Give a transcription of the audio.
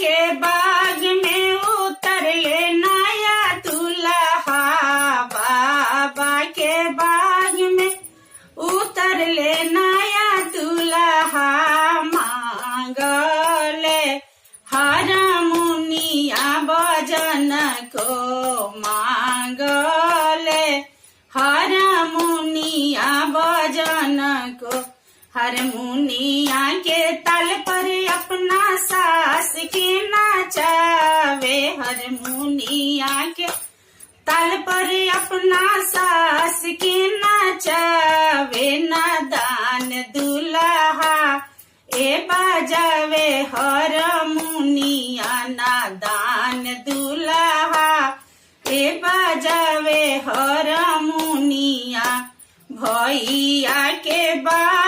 के बाग में उतरले नया दूल्हा, बाबा के बाग में उतरले नया दूल्हा, मांगले हर मुनिया भजन को, मांगले हर मुनिया भजन को। हर मुनिया के तल पर अपना सास के नाचावे, हर मुनिया के तल पर अपना सास के नाचावे, नादान दूल्हा ए बाजावे हर मुनिया, नादान दूल्हा ए बाजावे हर मुनिया। भैया के बा